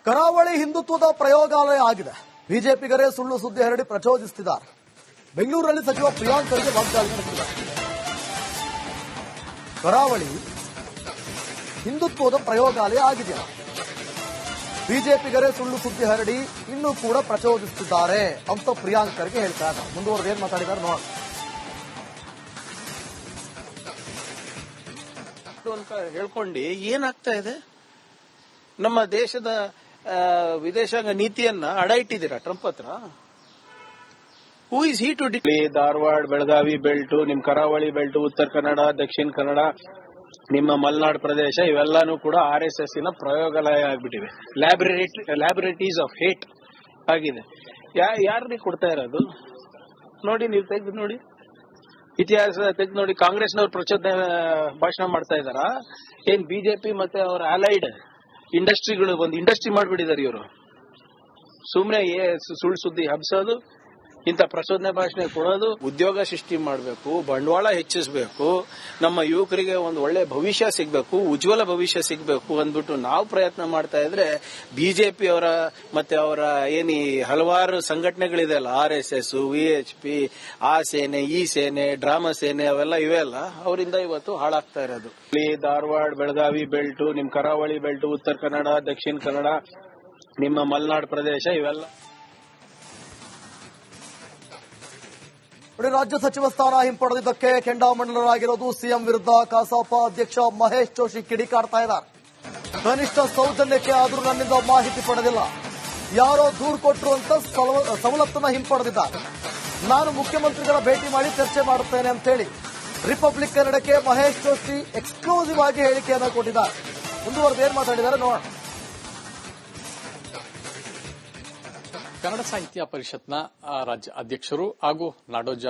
ಕರಾವಳಿ ಹಿಂದುತ್ವದ ಪ್ರಯೋಗಾಲಯ ಆಗಿದೆ. ಬಿಜೆಪಿಗರೇ ಸುಳ್ಳು ಸುದ್ದಿ ಹರಡಿ ಪ್ರಚೋದಿಸುತ್ತಿದ್ದಾರೆ. ಬೆಂಗಳೂರಿನಲ್ಲಿ ಸಚಿವ ಪ್ರಿಯಾಂಕ್ ಖರ್ಗೆ ವಾಗ್ದಾಳಿ ನಡೆಸಿದ್ದಾರೆ. ಕರಾವಳಿ ಹಿಂದುತ್ವದ ಪ್ರಯೋಗಾಲಯ ಆಗಿದೆ. ಬಿಜೆಪಿಗರೇ ಸುಳ್ಳು ಸುದ್ದಿ ಹರಡಿ ಇನ್ನೂ ಕೂಡ ಪ್ರಚೋದಿಸುತ್ತಿದ್ದಾರೆ ಅಂತ ಪ್ರಿಯಾಂಕ್ ಖರ್ಗೆ ಹೇಳ್ತಾರೆ. ಮುಂದುವರೆದು ಏನ್ ಮಾತಾಡಿದ್ದಾರೆ ನೋಡೋಣ. ಅಂತ ಹೇಳ್ಕೊಂಡು ಏನಾಗ್ತಾ ಇದೆ? ನಮ್ಮ ದೇಶದ ವಿದೇಶಾಂಗ ನೀತಿಯನ್ನ ಅಡ ಇಟ್ಟಿದ್ದೀರಾ ಟ್ರಂಪ್ ಹತ್ರ. Who is he to Dharwad, Belagavi belt, ನಿಮ್ ಕರಾವಳಿ ಬೆಲ್ಟು, ಉತ್ತರ ಕನ್ನಡ, ದಕ್ಷಿಣ ಕನ್ನಡ, ನಿಮ್ಮ ಮಲೆನಾಡು ಪ್ರದೇಶ ಇವೆಲ್ಲಾನು ಕೂಡ RSS ನ ಪ್ರಯೋಗಾಲಯ ಆಗ್ಬಿಟ್ಟಿವೆ. ಲ್ಯಾಬೊರೇಟರೀಸ್ ಆಫ್ ಹೇಟ್ ಆಗಿದೆ. ಯಾರಿಗೆ ಕೊಡ್ತಾ ಇರೋದು ನೋಡಿ, ನೀವು ತೆಗೆದು ನೋಡಿ, ಇತಿಹಾಸ ತೆಗೆದು ನೋಡಿ. ಕಾಂಗ್ರೆಸ್ನವ್ರು ಪ್ರಚೋದನೆ ಭಾಷಣ ಮಾಡ್ತಾ ಇದಾರಾ? ಏನ್ ಬಿಜೆಪಿ ಮತ್ತೆ ಅವರ ಅಲೈಡ್ ಇಂಡಸ್ಟ್ರಿಗಳು ಒಂದು ಇಂಡಸ್ಟ್ರಿ ಮಾಡ್ಬಿಟ್ಟಿದ್ದಾರೆ ಇವರು. ಸುಮ್ನೆ ಸುಳ್ಳು ಸುದ್ದಿ ಹಬ್ಸೋದು, ಇಂಥ ಪ್ರಚೋದನೆ ಭಾಷಣ ಕೊಡೋದು. ಉದ್ಯೋಗ ಸೃಷ್ಟಿ ಮಾಡಬೇಕು, ಬಂಡವಾಳ ಹೆಚ್ಚಿಸಬೇಕು, ನಮ್ಮ ಯುವಕರಿಗೆ ಒಂದು ಒಳ್ಳೆ ಭವಿಷ್ಯ ಸಿಗಬೇಕು, ಉಜ್ವಲ ಭವಿಷ್ಯ ಸಿಗಬೇಕು ಅಂದ್ಬಿಟ್ಟು ನಾವು ಪ್ರಯತ್ನ ಮಾಡ್ತಾ ಇದ್ರೆ ಬಿಜೆಪಿ ಅವರ ಮತ್ತೆ ಅವರ ಏನಿ ಹಲವಾರು ಸಂಘಟನೆಗಳಿದೆ ಅಲ್ಲ, RSS, VHP, ಆ ಸೇನೆ, ಈ ಸೇನೆ, ಡ್ರಾಮಾ ಸೇನೆ, ಅವೆಲ್ಲ ಇವೆಲ್ಲ ಅವರಿಂದ ಇವತ್ತು ಹಾಳಾಗ್ತಾ ಇರೋದು. ಧಾರವಾಡ, ಬೆಳಗಾವಿ ಬೆಲ್ಟು, ನಿಮ್ ಕರಾವಳಿ ಬೆಲ್ಟು, ಉತ್ತರ ಕನ್ನಡ, ದಕ್ಷಿಣ ಕನ್ನಡ, ನಿಮ್ಮ ಮಲೆನಾಡು ಪ್ರದೇಶ ಇವೆಲ್ಲ. ರಾಜ್ಯ ಸಚಿವ ಸ್ಥಾನ ಹಿಂಪಡೆದಿದ್ದಕ್ಕೆ ಕೆಂಡಾಮಂಡಲರಾಗಿರೋದು ಸಿಎಂ ವಿರುದ್ಧ ಕಸಾಪ ಅಧ್ಯಕ್ಷ ಮಹೇಶ್ ಜೋಶಿ ಕಿಡಿಕಾರ್ತಾ ಇದ್ದಾರೆ. ಕನಿಷ್ಠ ಸೌಜನ್ಯಕ್ಕೆ ಆದರೂ ನನ್ನಿಂದ ಮಾಹಿತಿ ಪಡೆದಿಲ್ಲ, ಯಾರೋ ದೂರು ಕೊಟ್ಟರು ಅಂತ ಸವಲತ್ತನ್ನ ಹಿಂಪಡೆದಿದ್ದಾರೆ. ನಾನು ಮುಖ್ಯಮಂತ್ರಿಗಳ ಭೇಟಿ ಮಾಡಿ ಚರ್ಚೆ ಮಾಡುತ್ತೇನೆ ಅಂತ ಹೇಳಿ ರಿಪಬ್ಲಿಕ್ ಕನ್ನಡಕ್ಕೆ ಮಹೇಶ್ ಜೋಶಿ ಎಕ್ಸ್ಕ್ಲೂಸಿವ್ ಆಗಿ ಹೇಳಿಕೆಯನ್ನು ಕೊಟ್ಟಿದ್ದಾರೆ. ಮುಂದುವರೆದು ಏನ್ ಮಾತಾಡಿದ್ದಾರೆ ನೋಡೋಣ. ಕನ್ನಡ ಸಾಹಿತ್ಯ ಪರಿಷತ್ನ ರಾಜ್ಯ ಅಧ್ಯಕ್ಷರು ಹಾಗೂ ನಾಡೋಜ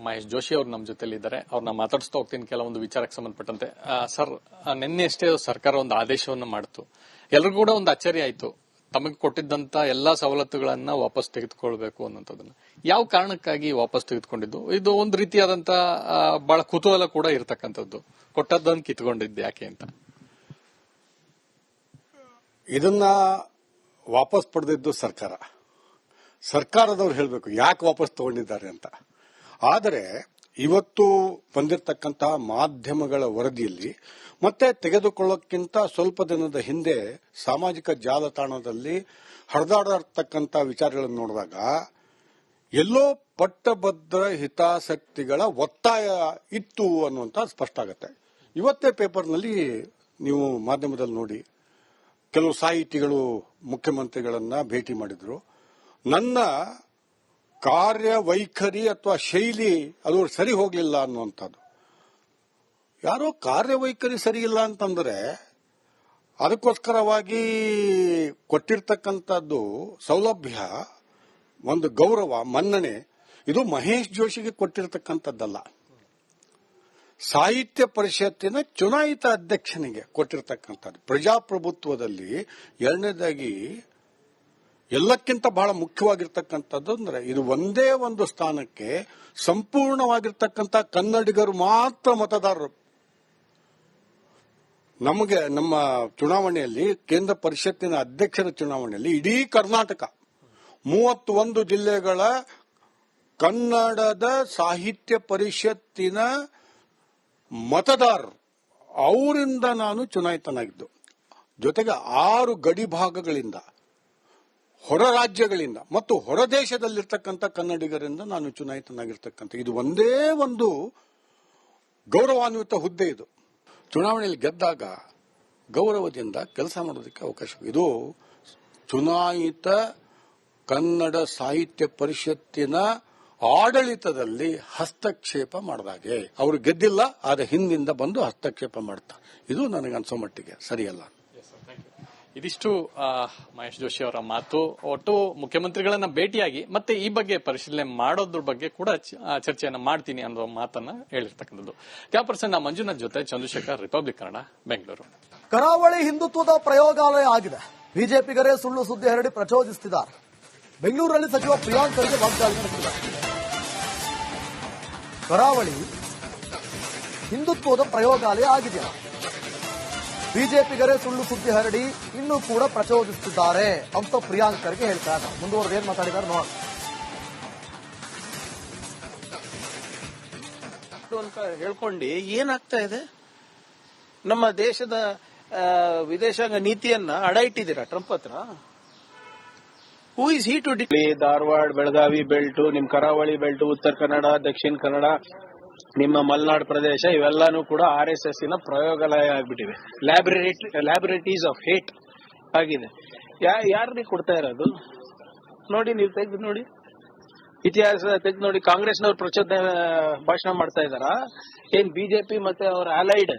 ಮಹೇಶ್ ಜೋಶಿ ಅವರು ನಮ್ಮ ಜೊತೆಲಿದ್ದಾರೆ. ಅವ್ರನ್ನ ಮಾತಾಡಿಸ್ತಾ ಹೋಗ್ತೀನಿ ಕೆಲವೊಂದು ವಿಚಾರಕ್ಕೆ ಸಂಬಂಧಪಟ್ಟಂತೆ. ಸರ್, ನಿನ್ನೆಷ್ಟೇ ಸರ್ಕಾರ ಒಂದು ಆದೇಶವನ್ನು ಮಾಡಿತು, ಎಲ್ರಿಗೂ ಕೂಡ ಒಂದು ಅಚ್ಚರಿ ಆಯಿತು. ತಮಗೆ ಕೊಟ್ಟಿದ್ದಂತ ಎಲ್ಲಾ ಸವಲತ್ತುಗಳನ್ನ ವಾಪಸ್ ತೆಗೆದುಕೊಳ್ಬೇಕು ಅನ್ನೋದನ್ನ ಯಾವ ಕಾರಣಕ್ಕಾಗಿ ವಾಪಸ್ ತೆಗೆದುಕೊಂಡಿದ್ದು? ಇದು ಒಂದು ರೀತಿಯಾದಂತ ಬಹಳ ಕುತೂಹಲ ಕೂಡ ಇರತಕ್ಕಂಥದ್ದು. ಕೊಟ್ಟದ್ದನ್ನು ಕಿತ್ಕೊಂಡಿದ್ದು ಯಾಕೆ ಅಂತ. ಇದನ್ನ ವಾಪಸ್ ಪಡೆದಿದ್ದು ಸರ್ಕಾರದವ್ರು ಹೇಳಬೇಕು ಯಾಕೆ ವಾಪಸ್ ತಗೊಂಡಿದ್ದಾರೆ ಅಂತ. ಆದರೆ ಇವತ್ತು ಬಂದಿರತಕ್ಕಂತಹ ಮಾಧ್ಯಮಗಳ ವರದಿಯಲ್ಲಿ ಮತ್ತೆ ತೆಗೆದುಕೊಳ್ಳೋಕ್ಕಿಂತ ಸ್ವಲ್ಪ ದಿನದ ಹಿಂದೆ ಸಾಮಾಜಿಕ ಜಾಲತಾಣದಲ್ಲಿ ಹರಿದಾಡತಕ್ಕಂಥ ವಿಚಾರಗಳನ್ನು ನೋಡಿದಾಗ ಎಲ್ಲೋ ಪಟ್ಟಭದ್ರ ಹಿತಾಸಕ್ತಿಗಳ ಒತ್ತಾಯ ಇತ್ತು ಅನ್ನುವಂತ ಸ್ಪಷ್ಟ ಆಗುತ್ತೆ. ಇವತ್ತೇ ಪೇಪರ್ನಲ್ಲಿ ನೀವು ಮಾಧ್ಯಮದಲ್ಲಿ ನೋಡಿ, ಕೆಲವು ಸಾಹಿತಿಗಳು ಮುಖ್ಯಮಂತ್ರಿಗಳನ್ನ ಭೇಟಿ ಮಾಡಿದ್ರು. ನನ್ನ ಕಾರ್ಯವೈಖರಿ ಅಥವಾ ಶೈಲಿ ಅದು ಸರಿ ಹೋಗಲಿಲ್ಲ ಅನ್ನುವಂಥದ್ದು. ಯಾರೋ ಕಾರ್ಯವೈಖರಿ ಸರಿ ಇಲ್ಲ ಅಂತಂದ್ರೆ ಅದಕ್ಕೋಸ್ಕರವಾಗಿ ಕೊಟ್ಟಿರ್ತಕ್ಕಂಥದ್ದು ಸೌಲಭ್ಯ, ಒಂದು ಗೌರವ, ಮನ್ನಣೆ, ಇದು ಮಹೇಶ್ ಜೋಶಿಗೆ ಕೊಟ್ಟಿರ್ತಕ್ಕಂಥದ್ದಲ್ಲ. ಸಾಹಿತ್ಯ ಪರಿಷತ್ತಿನ ಚುನಾಯಿತ ಅಧ್ಯಕ್ಷನಿಗೆ ಕೊಟ್ಟಿರ್ತಕ್ಕಂಥದ್ದು. ಪ್ರಜಾಪ್ರಭುತ್ವದಲ್ಲಿ ಎರಡನೇದಾಗಿ ಎಲ್ಲಕ್ಕಿಂತ ಬಹಳ ಮುಖ್ಯವಾಗಿರ್ತಕ್ಕಂಥದ್ದು ಅಂದ್ರೆ ಇದು ಒಂದೇ ಒಂದು ಸ್ಥಾನಕ್ಕೆ ಸಂಪೂರ್ಣವಾಗಿರ್ತಕ್ಕಂಥ ಕನ್ನಡಿಗರು ಮಾತ್ರ ಮತದಾರರು. ನಮಗೆ ನಮ್ಮ ಚುನಾವಣೆಯಲ್ಲಿ, ಕೇಂದ್ರ ಪರಿಷತ್ತಿನ ಅಧ್ಯಕ್ಷರ ಚುನಾವಣೆಯಲ್ಲಿ ಇಡೀ ಕರ್ನಾಟಕ 31 ಜಿಲ್ಲೆಗಳ ಕನ್ನಡದ ಸಾಹಿತ್ಯ ಪರಿಷತ್ತಿನ ಮತದಾರರು, ಅವರಿಂದ ನಾನು ಚುನಾಯಿತನಾಗಿದ್ದು. ಜೊತೆಗೆ 6 ಗಡಿ ಭಾಗಗಳಿಂದ, ಹೊರ ರಾಜ್ಯಗಳಿಂದ ಮತ್ತು ಹೊರ ದೇಶದಲ್ಲಿರ್ತಕ್ಕಂಥ ಕನ್ನಡಿಗರಿಂದ ನಾನು ಚುನಾಯಿತನಾಗಿರ್ತಕ್ಕಂಥ ಇದು ಒಂದೇ ಒಂದು ಗೌರವಾನ್ವಿತ ಹುದ್ದೆ. ಇದು ಚುನಾವಣೆಯಲ್ಲಿ ಗೆದ್ದಾಗ ಗೌರವದಿಂದ ಕೆಲಸ ಮಾಡೋದಕ್ಕೆ ಅವಕಾಶ. ಇದು ಚುನಾಯಿತ ಕನ್ನಡ ಸಾಹಿತ್ಯ ಪರಿಷತ್ತಿನ ಆಡಳಿತದಲ್ಲಿ ಹಸ್ತಕ್ಷೇಪ ಮಾಡಿದಾಗೆ. ಅವರು ಗೆದ್ದಿಲ್ಲ, ಆದ ಹಿಂದಿಂದ ಬಂದು ಹಸ್ತಕ್ಷೇಪ ಮಾಡ್ತಾರೆ. ಇದು ನನಗನ್ಸೋ ಮಟ್ಟಿಗೆ ಸರಿಯಲ್ಲ. ಇದಿಷ್ಟು ಮಹೇಶ್ ಜೋಶಿ ಅವರ ಮಾತು. ಒಟ್ಟು ಮುಖ್ಯಮಂತ್ರಿಗಳನ್ನ ಭೇಟಿಯಾಗಿ ಮತ್ತೆ ಈ ಬಗ್ಗೆ ಪರಿಶೀಲನೆ ಮಾಡೋದ್ರ ಬಗ್ಗೆ ಕೂಡ ಚರ್ಚೆಯನ್ನ ಮಾಡ್ತೀನಿ ಅನ್ನೋ ಮಾತನ್ನ ಹೇಳಿರ್ತಕ್ಕಂಥದ್ದು. ಕ್ಯಾಪರ್ಸನ್ ಮಂಜುನಾಥ್ ಜೊತೆ ಚಂದ್ರಶೇಖರ್, ರಿಪಬ್ಲಿಕ್ ಕನ್ನಡ, ಬೆಂಗಳೂರು. ಕರಾವಳಿ ಹಿಂದುತ್ವದ ಪ್ರಯೋಗಾಲಯ ಆಗಿದೆ. ಬಿಜೆಪಿಗರೇ ಸುಳ್ಳು ಸುದ್ದಿ ಹರಡಿ ಪ್ರಚೋದಿಸುತ್ತಿದ್ದಾರೆ. ಬೆಂಗಳೂರಿನಲ್ಲಿ ಸಚಿವ ಪ್ರಿಯಾಂಕ್ ಖರ್ಗೆ ವಾಗ್ದಾಳಿ ನಡೆಸಿದ್ದಾರೆ. ಕರಾವಳಿ ಹಿಂದುತ್ವದ ಪ್ರಯೋಗಾಲಯ ಆಗಿದೆ. ಬಿಜೆಪಿಗರೇ ಸುಳ್ಳು ಸುದ್ದಿ ಹರಡಿ ಇನ್ನೂ ಕೂಡ ಪ್ರಚೋದಿಸುತ್ತಿದ್ದಾರೆ ಅಂತ ಪ್ರಿಯಾಂಕ್ ಖರ್ಗೆ ಹೇಳ್ತಾ ಇದ್ದಾರೆ. ಮುಂದುವರೆದು ಏನ್ ಮಾತಾಡಿದ್ದಾರೆ ನೋಡೋಣ. ಅಂತ ಹೇಳ್ಕೊಂಡು ಏನಾಗ್ತಾ ಇದೆ? ನಮ್ಮ ದೇಶದ ವಿದೇಶಾಂಗ ನೀತಿಯನ್ನ ಅಡ ಇಟ್ಟಿದ್ದೀರಾ ಟ್ರಂಪ್ ಹತ್ರ? Who is he to Dharwad, Belagavi belt, ನಿಮ್ ಕರಾವಳಿ ಬೆಲ್ಟು, ಉತ್ತರ ಕನ್ನಡ, ದಕ್ಷಿಣ ಕನ್ನಡ, ನಿಮ್ಮ ಮಲೆನಾಡು ಪ್ರದೇಶ ಇವೆಲ್ಲಾನು ಕೂಡ RSS ನ ಪ್ರಯೋಗಾಲಯ ಆಗ್ಬಿಟ್ಟಿವೆ. ಲ್ಯಾಬೊರೇಟರೀಸ್ ಆಫ್ ಹೇಟ್ ಆಗಿದೆ. ಯಾರಿಗೆ ಕೊಡ್ತಾ ಇರೋದು ನೋಡಿ, ನೀವು ತೆಗೆದು ನೋಡಿ, ಇತಿಹಾಸ ತೆಗೆದು ನೋಡಿ. ಕಾಂಗ್ರೆಸ್ನವ್ರು ಪ್ರಚೋದನೆ ಭಾಷಣ ಮಾಡ್ತಾ ಇದಾರಾ? ಏನ್ ಬಿಜೆಪಿ ಮತ್ತೆ ಅವರ ಅಲೈಡ್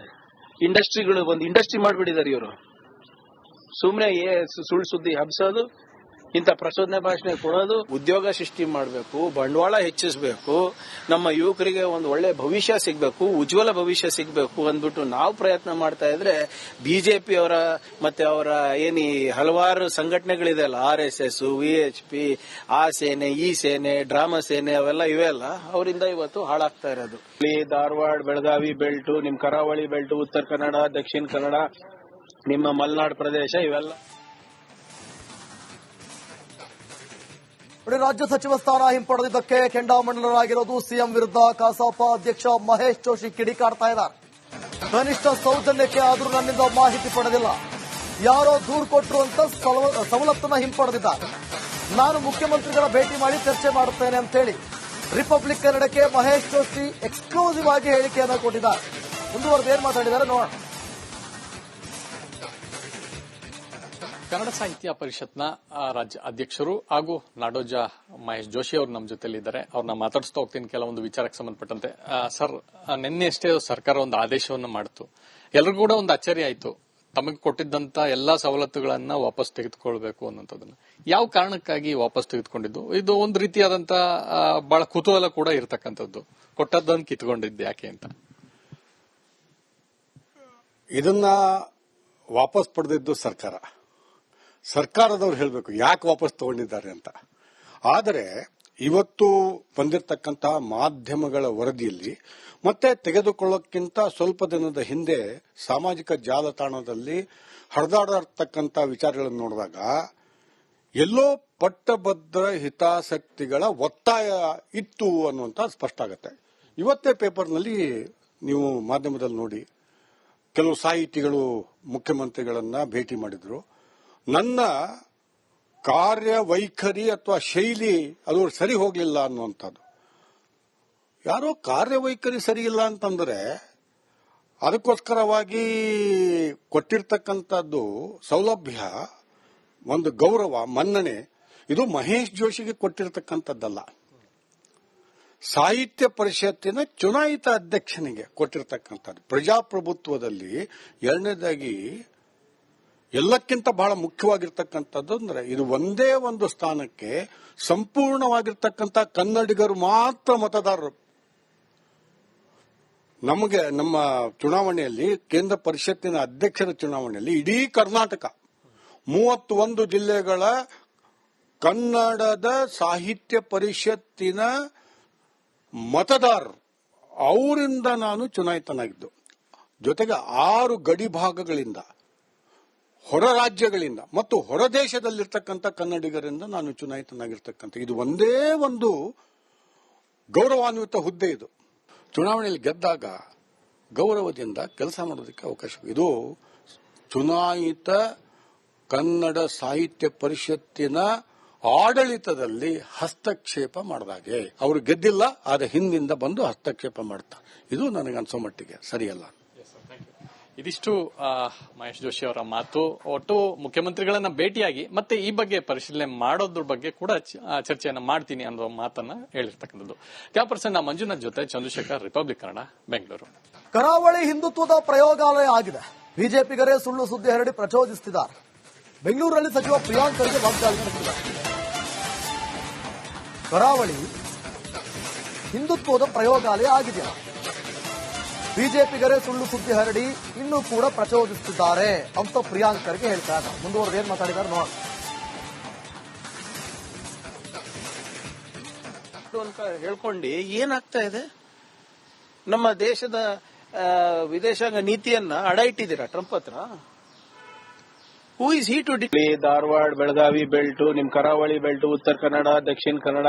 ಇಂಡಸ್ಟ್ರಿಗಳು ಒಂದು ಇಂಡಸ್ಟ್ರಿ ಮಾಡ್ಬಿಟ್ಟಿದ್ದಾರೆ ಇವರು. ಸುಮ್ನೆ ಸುಳ್ಳು ಸುದ್ದಿ ಹಬ್ಸೋದು, ಇಂಥ ಪ್ರಚೋದನೆ ಭಾಷಣ ಕೊಡೋದು. ಉದ್ಯೋಗ ಸೃಷ್ಟಿ ಮಾಡಬೇಕು, ಬಂಡವಾಳ ಹೆಚ್ಚಿಸಬೇಕು, ನಮ್ಮ ಯುವಕರಿಗೆ ಒಂದು ಒಳ್ಳೆ ಭವಿಷ್ಯ ಸಿಗಬೇಕು, ಉಜ್ವಲ ಭವಿಷ್ಯ ಸಿಗಬೇಕು ಅಂದ್ಬಿಟ್ಟು ನಾವು ಪ್ರಯತ್ನ ಮಾಡ್ತಾ ಇದ್ರೆ ಬಿಜೆಪಿ ಅವರ ಮತ್ತೆ ಅವರ ಏನಿ ಹಲವಾರು ಸಂಘಟನೆಗಳಿದೆಯಲ್ಲ, RSS, VHP, ಆ ಸೇನೆ, ಈ ಸೇನೆ, ಡ್ರಾಮಾ ಸೇನೆ, ಅವೆಲ್ಲ ಇವೆಲ್ಲ ಅವರಿಂದ ಇವತ್ತು ಹಾಳಾಗ್ತಾ ಇರೋದು. ಧಾರವಾಡ, ಬೆಳಗಾವಿ ಬೆಲ್ಟು, ನಿಮ್ ಕರಾವಳಿ ಬೆಲ್ಟು, ಉತ್ತರ ಕನ್ನಡ, ದಕ್ಷಿಣ ಕನ್ನಡ, ನಿಮ್ಮ ಮಲೆನಾಡು ಪ್ರದೇಶ ಇವೆಲ್ಲ. ರಾಜ್ಯ ಸಚಿವ ಸ್ಥಾನ ಹಿಂಪಡೆದಿದ್ದಕ್ಕೆ ಕೆಂಡಾಮಂಡಲರಾಗಿರೋದು ಸಿಎಂ ವಿರುದ್ಧ ಕಸಾಪ ಅಧ್ಯಕ್ಷ ಮಹೇಶ್ ಜೋಶಿ ಕಿಡಿಕಾರ್ತಾ ಇದ್ದಾರೆ. ಕನಿಷ್ಠ ಸೌಜನ್ಯಕ್ಕೆ ಆದರೂ ನನ್ನಿಂದ ಮಾಹಿತಿ ಪಡೆದಿಲ್ಲ, ಯಾರೋ ದೂರು ಕೊಟ್ಟರು ಅಂತ ಸವಲತ್ತನ್ನ ಹಿಂಪಡೆದಿದ್ದಾರೆ. ನಾನು ಮುಖ್ಯಮಂತ್ರಿಗಳ ಭೇಟಿ ಮಾಡಿ ಚರ್ಚೆ ಮಾಡುತ್ತೇನೆ ಅಂತ ಹೇಳಿ ರಿಪಬ್ಲಿಕ್ ಕನ್ನಡಕ್ಕೆ ಮಹೇಶ್ ಜೋಶಿ ಎಕ್ಸ್ಕ್ಲೂಸಿವ್ ಆಗಿ ಹೇಳಿಕೆಯನ್ನು ಕೊಟ್ಟಿದ್ದಾರೆ. ಮುಂದುವರೆದು ಏನ್ ಮಾತಾಡಿದ್ದಾರೆ ನೋಡೋಣ. ಕನ್ನಡ ಸಾಹಿತ್ಯ ಪರಿಷತ್ನ ರಾಜ್ಯ ಅಧ್ಯಕ್ಷರು ಹಾಗೂ ನಾಡೋಜ ಮಹೇಶ್ ಜೋಶಿ ಅವರು ನಮ್ಮ ಜೊತೆಲಿದ್ದಾರೆ. ಅವ್ರನ್ನ ಮಾತಾಡಿಸ್ತಾ ಹೋಗ್ತೀನಿ ಕೆಲವೊಂದು ವಿಚಾರಕ್ಕೆ ಸಂಬಂಧಪಟ್ಟಂತೆ. ಸರ್, ನಿನ್ನೆಷ್ಟೇ ಸರ್ಕಾರ ಒಂದು ಆದೇಶವನ್ನು ಮಾಡಿತು, ಎಲ್ರಿಗೂ ಕೂಡ ಒಂದು ಅಚ್ಚರಿ ಆಯಿತು. ತಮಗೆ ಕೊಟ್ಟಿದ್ದಂತ ಎಲ್ಲಾ ಸವಲತ್ತುಗಳನ್ನ ವಾಪಸ್ ತೆಗೆದುಕೊಳ್ಬೇಕು ಅನ್ನೋದನ್ನ ಯಾವ ಕಾರಣಕ್ಕಾಗಿ ವಾಪಸ್ ತೆಗೆದುಕೊಂಡಿದ್ದು? ಇದು ಒಂದು ರೀತಿಯಾದಂತ ಬಹಳ ಕುತೂಹಲ ಕೂಡ ಇರತಕ್ಕಂಥದ್ದು. ಕೊಟ್ಟದ್ದನ್ನು ಕಿತ್ಕೊಂಡಿದ್ದು ಯಾಕೆ ಅಂತ. ಇದನ್ನ ವಾಪಸ್ ಪಡೆದಿದ್ದು ಸರ್ಕಾರದವ್ರು ಹೇಳಬೇಕು ಯಾಕೆ ವಾಪಸ್ ತಗೊಂಡಿದ್ದಾರೆ ಅಂತ. ಆದರೆ ಇವತ್ತು ಬಂದಿರತಕ್ಕಂತಹ ಮಾಧ್ಯಮಗಳ ವರದಿಯಲ್ಲಿ ಮತ್ತೆ ತೆಗೆದುಕೊಳ್ಳೋಕ್ಕಿಂತ ಸ್ವಲ್ಪ ದಿನದ ಹಿಂದೆ ಸಾಮಾಜಿಕ ಜಾಲತಾಣದಲ್ಲಿ ಹರಿದಾಡತಕ್ಕಂಥ ವಿಚಾರಗಳನ್ನು ನೋಡಿದಾಗ ಎಲ್ಲೋ ಪಟ್ಟಭದ್ರ ಹಿತಾಸಕ್ತಿಗಳ ಒತ್ತಾಯ ಇತ್ತು ಅನ್ನುವಂತ ಸ್ಪಷ್ಟ ಆಗುತ್ತೆ. ಇವತ್ತೇ ಪೇಪರ್ನಲ್ಲಿ ನೀವು ಮಾಧ್ಯಮದಲ್ಲಿ ನೋಡಿ, ಕೆಲವು ಸಾಹಿತಿಗಳು ಮುಖ್ಯಮಂತ್ರಿಗಳನ್ನ ಭೇಟಿ ಮಾಡಿದ್ರು. ನನ್ನ ಕಾರ್ಯವೈಖರಿ ಅಥವಾ ಶೈಲಿ ಅದು ಸರಿ ಹೋಗಲಿಲ್ಲ ಅನ್ನುವಂಥದ್ದು. ಯಾರೋ ಕಾರ್ಯವೈಖರಿ ಸರಿ ಇಲ್ಲ ಅಂತಂದ್ರೆ ಅದಕ್ಕೋಸ್ಕರವಾಗಿ ಕೊಟ್ಟಿರ್ತಕ್ಕಂಥದ್ದು ಸೌಲಭ್ಯ, ಒಂದು ಗೌರವ, ಮನ್ನಣೆ, ಇದು ಮಹೇಶ್ ಜೋಶಿಗೆ ಕೊಟ್ಟಿರ್ತಕ್ಕಂಥದ್ದಲ್ಲ. ಸಾಹಿತ್ಯ ಪರಿಷತ್ತಿನ ಚುನಾಯಿತ ಅಧ್ಯಕ್ಷನಿಗೆ ಕೊಟ್ಟಿರ್ತಕ್ಕಂಥದ್ದು. ಪ್ರಜಾಪ್ರಭುತ್ವದಲ್ಲಿ ಎರಡನೇದಾಗಿ ಎಲ್ಲಕ್ಕಿಂತ ಬಹಳ ಮುಖ್ಯವಾಗಿರ್ತಕ್ಕಂಥದ್ದು ಅಂದ್ರೆ ಇದು ಒಂದೇ ಒಂದು ಸ್ಥಾನಕ್ಕೆ ಸಂಪೂರ್ಣವಾಗಿರ್ತಕ್ಕಂಥ ಕನ್ನಡಿಗರು ಮಾತ್ರ ಮತದಾರರು. ನಮಗೆ ನಮ್ಮ ಚುನಾವಣೆಯಲ್ಲಿ, ಕೇಂದ್ರ ಪರಿಷತ್ತಿನ ಅಧ್ಯಕ್ಷರ ಚುನಾವಣೆಯಲ್ಲಿ ಇಡೀ ಕರ್ನಾಟಕ 31 ಜಿಲ್ಲೆಗಳ ಕನ್ನಡದ ಸಾಹಿತ್ಯ ಪರಿಷತ್ತಿನ ಮತದಾರರು, ಅವರಿಂದ ನಾನು ಚುನಾಯಿತನಾಗಿದ್ದು. ಜೊತೆಗೆ 6 ಗಡಿ ಭಾಗಗಳಿಂದ, ಹೊರ ರಾಜ್ಯಗಳಿಂದ ಮತ್ತು ಹೊರ ದೇಶದಲ್ಲಿರ್ತಕ್ಕಂಥ ಕನ್ನಡಿಗರಿಂದ ನಾನು ಚುನಾಯಿತನಾಗಿರ್ತಕ್ಕಂಥ ಇದು ಒಂದೇ ಒಂದು ಗೌರವಾನ್ವಿತ ಹುದ್ದೆ. ಇದು ಚುನಾವಣೆಯಲ್ಲಿ ಗೆದ್ದಾಗ ಗೌರವದಿಂದ ಕೆಲಸ ಮಾಡೋದಕ್ಕೆ ಅವಕಾಶ. ಇದು ಚುನಾಯಿತ ಕನ್ನಡ ಸಾಹಿತ್ಯ ಪರಿಷತ್ತಿನ ಆಡಳಿತದಲ್ಲಿ ಹಸ್ತಕ್ಷೇಪ ಮಾಡಿದಾಗೆ. ಅವರು ಗೆದ್ದಿಲ್ಲ, ಆದ ಹಿಂದಿಂದ ಬಂದು ಹಸ್ತಕ್ಷೇಪ ಮಾಡ್ತಾರೆ. ಇದು ನನಗನ್ಸೋ ಮಟ್ಟಿಗೆ ಸರಿಯಲ್ಲ. ಇದಿಷ್ಟು ಮಹೇಶ್ ಜೋಶಿ ಅವರ ಮಾತು. ಒಟ್ಟು ಮುಖ್ಯಮಂತ್ರಿಗಳನ್ನ ಭೇಟಿಯಾಗಿ ಮತ್ತೆ ಈ ಬಗ್ಗೆ ಪರಿಶೀಲನೆ ಮಾಡೋದ್ರ ಬಗ್ಗೆ ಕೂಡ ಚರ್ಚೆಯನ್ನ ಮಾಡ್ತೀನಿ ಅನ್ನೋ ಮಾತನ್ನ ಹೇಳಿರ್ತಕ್ಕಂಥದ್ದು. ಕ್ಯಾಪರ್ಸನ್ ಮಂಜುನಾಥ್ ಜೊತೆ ಚಂದ್ರಶೇಖರ್, ರಿಪಬ್ಲಿಕ್ ಕನ್ನಡ, ಬೆಂಗಳೂರು. ಕರಾವಳಿ ಹಿಂದುತ್ವದ ಪ್ರಯೋಗಾಲಯ ಆಗಿದೆ. ಬಿಜೆಪಿಗರೇ ಸುಳ್ಳು ಸುದ್ದಿ ಹರಡಿ ಪ್ರಚೋದಿಸುತ್ತಿದ್ದಾರೆ. ಬೆಂಗಳೂರಿನಲ್ಲಿ ಸಚಿವ ಪ್ರಿಯಾಂಕ್ ಖರ್ಗೆ ವಾಗ್ದಾಳಿ ನಡೆಸಿದ್ದಾರೆ. ಕರಾವಳಿ ಹಿಂದುತ್ವದ ಪ್ರಯೋಗಾಲಯ ಆಗಿದೆಯಲ್ಲ, ಬಿಜೆಪಿಗರೇ ಸುಳ್ಳು ಸುದ್ದಿ ಹರಡಿ ಇನ್ನೂ ಕೂಡ ಪ್ರಚೋದಿಸುತ್ತಿದ್ದಾರೆ ಅಂತ ಪ್ರಿಯಾಂಕ್ ಖರ್ಗೆ ಹೇಳ್ತಾ ಇದ್ದಾರೆ. ಮುಂದುವರೆದು ಏನ್ ಮಾತಾಡಿದ್ದಾರೆ ನೋಡೋಣ. ಅಂತ ಹೇಳ್ಕೊಂಡು ಏನಾಗ್ತಾ ಇದೆ? ನಮ್ಮ ದೇಶದ ವಿದೇಶಾಂಗ ನೀತಿಯನ್ನ ಅಡ ಇಟ್ಟಿದ್ದೀರಾ ಟ್ರಂಪ್ ಹತ್ರ? Who is he to Dharwad, Belagavi belt, ನಿಮ್ ಕರಾವಳಿ ಬೆಲ್ಟು, ಉತ್ತರ ಕನ್ನಡ, ದಕ್ಷಿಣ ಕನ್ನಡ,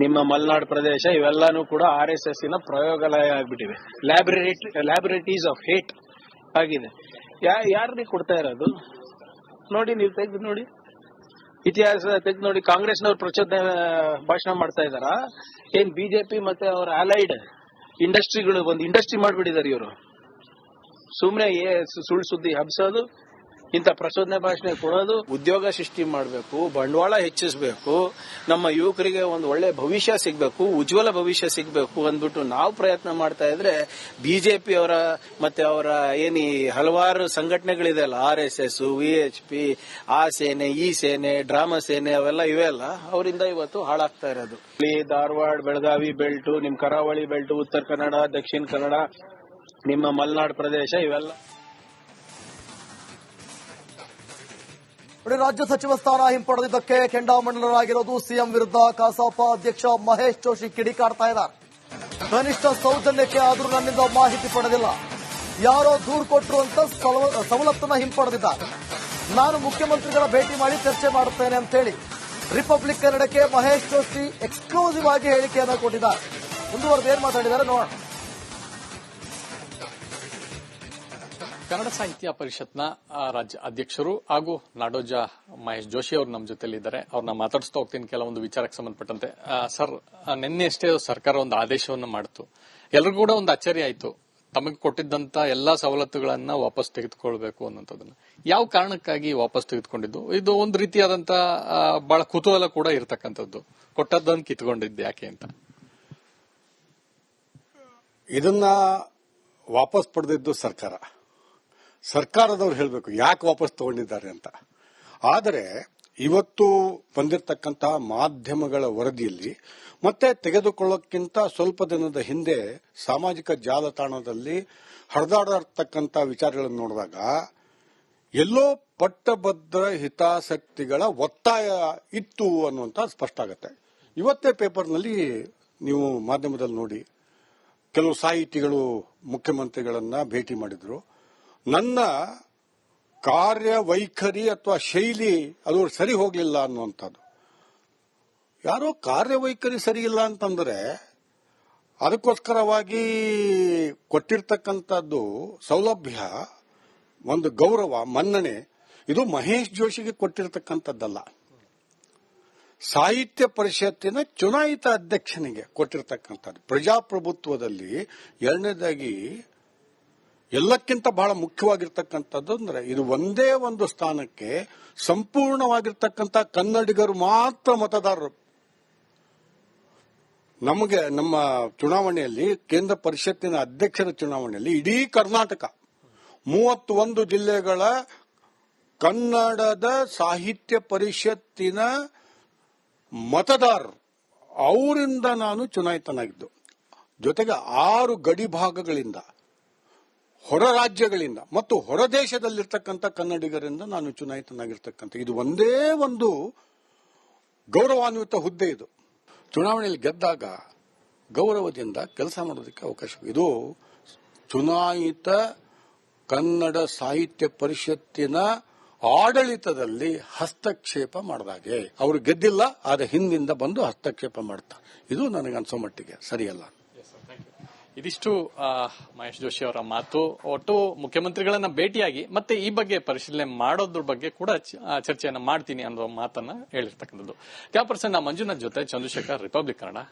ನಿಮ್ಮ ಮಲೆನಾಡು ಪ್ರದೇಶ ಇವೆಲ್ಲಾನು ಕೂಡ RSS ನ ಪ್ರಯೋಗಾಲಯ ಆಗ್ಬಿಟ್ಟಿವೆ. ಲ್ಯಾಬೊರೇಟರೀಸ್ ಆಫ್ ಹೇಟ್ ಆಗಿದೆ. ಯಾರಿಗೆ ಕೊಡ್ತಾ ಇರೋದು ನೋಡಿ, ನೀವು ತೆಗೆದು ನೋಡಿ, ಇತಿಹಾಸ ತೆಗೆದು ನೋಡಿ. ಕಾಂಗ್ರೆಸ್ನವ್ರು ಪ್ರಚೋದನೆ ಭಾಷಣ ಮಾಡ್ತಾ ಇದಾರಾ? ಏನ್ ಬಿಜೆಪಿ ಮತ್ತೆ ಅವರ ಅಲೈಡ್ ಇಂಡಸ್ಟ್ರಿಗಳು ಒಂದು ಇಂಡಸ್ಟ್ರಿ ಮಾಡ್ಬಿಟ್ಟಿದ್ದಾರೆ ಇವರು. ಸುಮ್ನೆ ಸುಳ್ಳು ಸುದ್ದಿ ಹಬ್ಸೋದು, ಇಂಥ ಪ್ರಚೋದನೆ ಭಾಷಣ ಕೊಡೋದು. ಉದ್ಯೋಗ ಸೃಷ್ಟಿ ಮಾಡಬೇಕು, ಬಂಡವಾಳ ಹೆಚ್ಚಿಸಬೇಕು, ನಮ್ಮ ಯುವಕರಿಗೆ ಒಂದು ಒಳ್ಳೆ ಭವಿಷ್ಯ ಸಿಗಬೇಕು, ಉಜ್ವಲ ಭವಿಷ್ಯ ಸಿಗಬೇಕು ಅಂದ್ಬಿಟ್ಟು ನಾವು ಪ್ರಯತ್ನ ಮಾಡ್ತಾ ಇದ್ರೆ ಬಿಜೆಪಿ ಅವರ ಮತ್ತೆ ಅವರ ಏನಿ ಹಲವಾರು ಸಂಘಟನೆಗಳಿದೆಯಲ್ಲ, RSS, VHP, ಆ ಸೇನೆ, ಈ ಸೇನೆ, ಡ್ರಾಮಾ ಸೇನೆ, ಅವೆಲ್ಲ ಇವೆಲ್ಲ ಅವರಿಂದ ಇವತ್ತು ಹಾಳಾಗ್ತಾ ಇರೋದು. ಧಾರವಾಡ, ಬೆಳಗಾವಿ ಬೆಲ್ಟು, ನಿಮ್ ಕರಾವಳಿ ಬೆಲ್ಟು, ಉತ್ತರ ಕನ್ನಡ, ದಕ್ಷಿಣ ಕನ್ನಡ, ನಿಮ್ಮ ಮಲೆನಾಡು ಪ್ರದೇಶ ಇವೆಲ್ಲ. ರಾಜ್ಯ ಸಚಿವ ಸ್ಥಾನ ಹಿಂಪಡೆದಿದ್ದಕ್ಕೆ ಕೆಂಡಾಮಂಡಲರಾಗಿರೋದು ಸಿಎಂ ವಿರುದ್ಧ ಕಸಾಪ ಅಧ್ಯಕ್ಷ ಮಹೇಶ್ ಜೋಶಿ ಕಿಡಿಕಾರ್ತಾ ಇದ್ದಾರೆ. ಕನಿಷ್ಠ ಸೌಜನ್ಯಕ್ಕೆ ಆದರೂ ನನ್ನಿಂದ ಮಾಹಿತಿ ಪಡೆದಿಲ್ಲ, ಯಾರೋ ದೂರು ಕೊಟ್ಟರು ಅಂತ ಸವಲತ್ತನ್ನ ಹಿಂಪಡೆದಿದ್ದಾರೆ. ನಾನು ಮುಖ್ಯಮಂತ್ರಿಗಳ ಭೇಟಿ ಮಾಡಿ ಚರ್ಚೆ ಮಾಡುತ್ತೇನೆ ಅಂತ ಹೇಳಿ ರಿಪಬ್ಲಿಕ್ ಕನ್ನಡಕ್ಕೆ ಮಹೇಶ್ ಜೋಶಿ ಎಕ್ಸ್ಕ್ಲೂಸಿವ್ ಆಗಿ ಹೇಳಿಕೆಯನ್ನು ಕೊಟ್ಟಿದ್ದಾರೆ. ಮುಂದುವರೆದು ಏನ್ ಮಾತಾಡಿದ್ದಾರೆ ನೋಡೋಣ. ಕನ್ನಡ ಸಾಹಿತ್ಯ ಪರಿಷತ್ನ ರಾಜ್ಯ ಅಧ್ಯಕ್ಷರು ಹಾಗೂ ನಾಡೋಜ ಮಹೇಶ್ ಜೋಶಿ ಅವರು ನಮ್ಮ ಜೊತೆಲಿದ್ದಾರೆ. ಅವ್ರನ್ನ ಮಾತಾಡಿಸ್ತಾ ಹೋಗ್ತೀನಿ ಕೆಲವೊಂದು ವಿಚಾರಕ್ಕೆ ಸಂಬಂಧಪಟ್ಟಂತೆ. ಸರ್, ನಿನ್ನೆಷ್ಟೇ ಸರ್ಕಾರ ಒಂದು ಆದೇಶವನ್ನು ಮಾಡಿತು, ಎಲ್ರಿಗೂ ಕೂಡ ಒಂದು ಅಚ್ಚರಿ ಆಯಿತು. ತಮಗೆ ಕೊಟ್ಟಿದ್ದಂತ ಎಲ್ಲಾ ಸವಲತ್ತುಗಳನ್ನ ವಾಪಸ್ ತೆಗೆದುಕೊಳ್ಬೇಕು ಅನ್ನೋದನ್ನ ಯಾವ ಕಾರಣಕ್ಕಾಗಿ ವಾಪಸ್ ತೆಗೆದುಕೊಂಡಿದ್ದು? ಇದು ಒಂದು ರೀತಿಯಾದಂತ ಬಹಳ ಕುತೂಹಲ ಕೂಡ ಇರತಕ್ಕಂಥದ್ದು. ಕೊಟ್ಟದ್ದನ್ನು ಕಿತ್ಕೊಂಡಿದ್ದು ಯಾಕೆ ಅಂತ. ಇದನ್ನ ವಾಪಸ್ ಪಡೆದಿದ್ದು ಸರ್ಕಾರದವ್ರು ಹೇಳಬೇಕು ಯಾಕೆ ವಾಪಸ್ ತಗೊಂಡಿದ್ದಾರೆ ಅಂತ. ಆದರೆ ಇವತ್ತು ಬಂದಿರತಕ್ಕಂತಹ ಮಾಧ್ಯಮಗಳ ವರದಿಯಲ್ಲಿ ಮತ್ತೆ ತೆಗೆದುಕೊಳ್ಳೋಕ್ಕಿಂತ ಸ್ವಲ್ಪ ದಿನದ ಹಿಂದೆ ಸಾಮಾಜಿಕ ಜಾಲತಾಣದಲ್ಲಿ ಹರಿದಾಡತಕ್ಕಂಥ ವಿಚಾರಗಳನ್ನು ನೋಡಿದಾಗ ಎಲ್ಲೋ ಪಟ್ಟಭದ್ರ ಹಿತಾಸಕ್ತಿಗಳ ಒತ್ತಾಯ ಇತ್ತು ಅನ್ನುವಂತ ಸ್ಪಷ್ಟ ಆಗುತ್ತೆ. ಇವತ್ತೇ ಪೇಪರ್ನಲ್ಲಿ ನೀವು ಮಾಧ್ಯಮದಲ್ಲಿ ನೋಡಿ, ಕೆಲವು ಸಾಹಿತಿಗಳು ಮುಖ್ಯಮಂತ್ರಿಗಳನ್ನ ಭೇಟಿ ಮಾಡಿದ್ರು. ನನ್ನ ಕಾರ್ಯವೈಖರಿ ಅಥವಾ ಶೈಲಿ ಅದು ಸರಿ ಹೋಗಲಿಲ್ಲ ಅನ್ನುವಂಥದ್ದು. ಯಾರೋ ಕಾರ್ಯವೈಖರಿ ಸರಿ ಇಲ್ಲ ಅಂತಂದ್ರೆ ಅದಕ್ಕೋಸ್ಕರವಾಗಿ ಕೊಟ್ಟಿರ್ತಕ್ಕಂಥದ್ದು ಸೌಲಭ್ಯ, ಒಂದು ಗೌರವ, ಮನ್ನಣೆ, ಇದು ಮಹೇಶ್ ಜೋಶಿಗೆ ಕೊಟ್ಟಿರ್ತಕ್ಕಂಥದ್ದಲ್ಲ. ಸಾಹಿತ್ಯ ಪರಿಷತ್ತಿನ ಚುನಾಯಿತ ಅಧ್ಯಕ್ಷನಿಗೆ ಕೊಟ್ಟಿರ್ತಕ್ಕಂಥದ್ದು. ಪ್ರಜಾಪ್ರಭುತ್ವದಲ್ಲಿ ಎರಡನೇದಾಗಿ ಎಲ್ಲಕ್ಕಿಂತ ಬಹಳ ಮುಖ್ಯವಾಗಿರ್ತಕ್ಕಂಥದ್ದು ಅಂದ್ರೆ ಇದು ಒಂದೇ ಒಂದು ಸ್ಥಾನಕ್ಕೆ ಸಂಪೂರ್ಣವಾಗಿರ್ತಕ್ಕಂಥ ಕನ್ನಡಿಗರು ಮಾತ್ರ ಮತದಾರರು. ನಮಗೆ ನಮ್ಮ ಚುನಾವಣೆಯಲ್ಲಿ, ಕೇಂದ್ರ ಪರಿಷತ್ತಿನ ಅಧ್ಯಕ್ಷರ ಚುನಾವಣೆಯಲ್ಲಿ ಇಡೀ ಕರ್ನಾಟಕ 31 ಜಿಲ್ಲೆಗಳ ಕನ್ನಡದ ಸಾಹಿತ್ಯ ಪರಿಷತ್ತಿನ ಮತದಾರರು, ಅವರಿಂದ ನಾನು ಚುನಾಯಿತನಾಗಿದ್ದು. ಜೊತೆಗೆ 6 ಗಡಿ ಭಾಗಗಳಿಂದ, ಹೊರ ರಾಜ್ಯಗಳಿಂದ ಮತ್ತು ಹೊರ ದೇಶದಲ್ಲಿರ್ತಕ್ಕಂಥ ಕನ್ನಡಿಗರಿಂದ ನಾನು ಚುನಾಯಿತನಾಗಿರ್ತಕ್ಕಂಥ ಇದು ಒಂದೇ ಒಂದು ಗೌರವಾನ್ವಿತ ಹುದ್ದೆ. ಇದು ಚುನಾವಣೆಯಲ್ಲಿ ಗೆದ್ದಾಗ ಗೌರವದಿಂದ ಕೆಲಸ ಮಾಡೋದಕ್ಕೆ ಅವಕಾಶ. ಇದು ಚುನಾಯಿತ ಕನ್ನಡ ಸಾಹಿತ್ಯ ಪರಿಷತ್ತಿನ ಆಡಳಿತದಲ್ಲಿ ಹಸ್ತಕ್ಷೇಪ ಮಾಡಿದಾಗೆ. ಅವರು ಗೆದ್ದಿಲ್ಲ, ಆದ ಹಿಂದಿಂದ ಬಂದು ಹಸ್ತಕ್ಷೇಪ ಮಾಡ್ತಾರೆ. ಇದು ನನಗನ್ಸೋ ಮಟ್ಟಿಗೆ ಸರಿಯಲ್ಲ. ಇದಿಷ್ಟು ಮಹೇಶ್ ಜೋಶಿ ಅವರ ಮಾತು. ಒಟ್ಟು ಮುಖ್ಯಮಂತ್ರಿಗಳನ್ನ ಭೇಟಿಯಾಗಿ ಮತ್ತೆ ಈ ಬಗ್ಗೆ ಪರಿಶೀಲನೆ ಮಾಡೋದ್ರ ಬಗ್ಗೆ ಕೂಡ ಚರ್ಚೆಯನ್ನ ಮಾಡ್ತೀನಿ ಅನ್ನೋ ಮಾತನ್ನ ಹೇಳಿರ್ತಕ್ಕಂಥದ್ದು. ಕ್ಯಾಪರ್ಸನ್ ಮಂಜುನಾಥ್ ಜೊತೆ ಚಂದ್ರಶೇಖರ್, ರಿಪಬ್ಲಿಕ್ ಕನ್ನಡ.